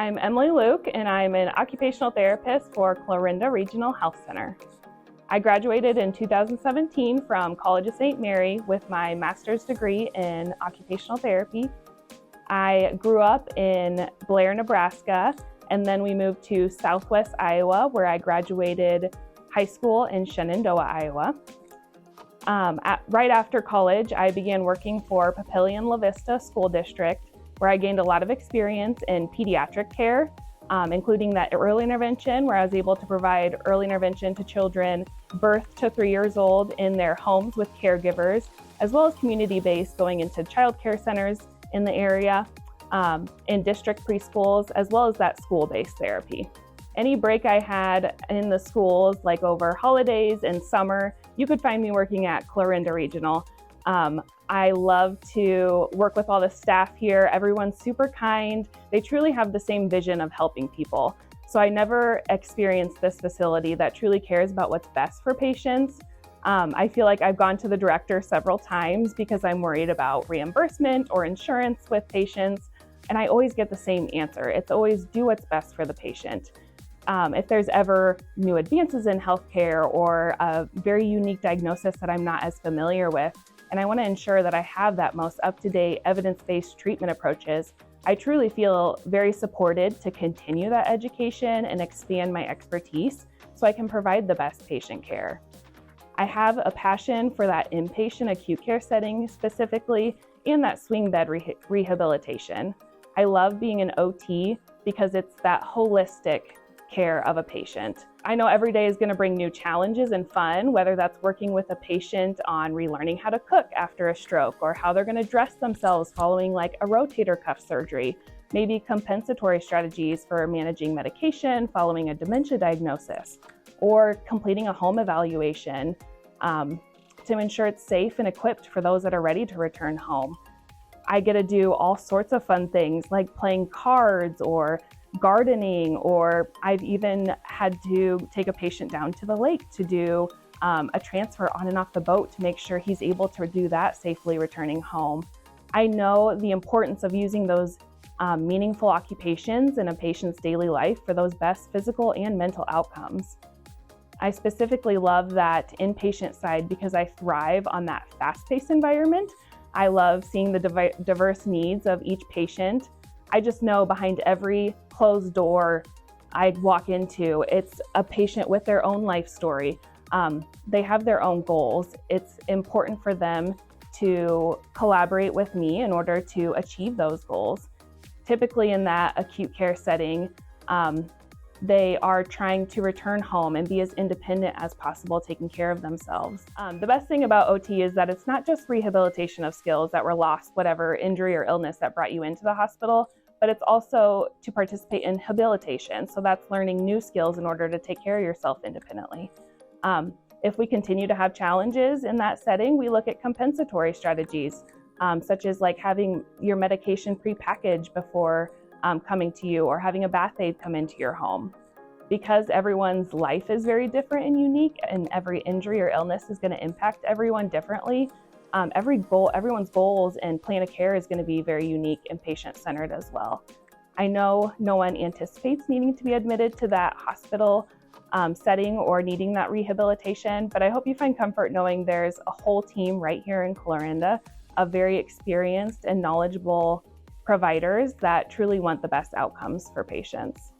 I'm Emily Luke, and I'm an occupational therapist for Clarinda Regional Health Center. I graduated in 2017 from College of St. Mary with my master's degree in occupational therapy. I grew up in Blair, Nebraska, and then we moved to Southwest Iowa, where I graduated high school in Shenandoah, Iowa. Right after college, I began working for Papillion La Vista School District, where I gained a lot of experience in pediatric care, including that early intervention, where I was able to provide early intervention to children birth to 3 years old in their homes with caregivers, as well as community-based, going into child care centers in the area, in district preschools, as well as that school-based therapy. Any break I had in the schools, like over holidays and summer, you could find me working at Clarinda Regional. I love to work with all the staff here. Everyone's super kind. They truly have the same vision of helping people. So I never experienced this facility that truly cares about what's best for patients. I feel like I've gone to the director several times because I'm worried about reimbursement or insurance with patients, and I always get the same answer. It's always do what's best for the patient. If there's ever new advances in healthcare or a very unique diagnosis that I'm not as familiar with, and I want to ensure that I have that most up-to-date evidence-based treatment approaches, I truly feel very supported to continue that education and expand my expertise so I can provide the best patient care. I have a passion for that inpatient acute care setting specifically, and that swing bed rehabilitation. I love being an OT because it's that holistic care of a patient. I know every day is going to bring new challenges and fun, whether that's working with a patient on relearning how to cook after a stroke, or how they're going to dress themselves following like a rotator cuff surgery, maybe compensatory strategies for managing medication following a dementia diagnosis, or completing a home evaluation to ensure it's safe and equipped for those that are ready to return home. I get to do all sorts of fun things like playing cards or gardening, or I've even had to take a patient down to the lake to do a transfer on and off the boat to make sure he's able to do that safely returning home. I know the importance of using those meaningful occupations in a patient's daily life for those best physical and mental outcomes. I specifically love that inpatient side because I thrive on that fast-paced environment. I love seeing the diverse needs of each patient. I just know behind every closed door I walk into, it's a patient with their own life story. They have their own goals. It's important for them to collaborate with me in order to achieve those goals. Typically in that acute care setting, they are trying to return home and be as independent as possible, taking care of themselves. The best thing about OT is that it's not just rehabilitation of skills that were lost, whatever injury or illness that brought you into the hospital, but it's also to participate in habilitation. So that's learning new skills in order to take care of yourself independently. If we continue to have challenges in that setting, we look at compensatory strategies, such as like having your medication prepackaged before coming to you, or having a bath aid come into your home. Because everyone's life is very different and unique, and every injury or illness is going to impact everyone differently, everyone's goals and plan of care is going to be very unique and patient-centered as well. I know no one anticipates needing to be admitted to that hospital setting or needing that rehabilitation, but I hope you find comfort knowing there's a whole team right here in Clarinda of very experienced and knowledgeable providers that truly want the best outcomes for patients.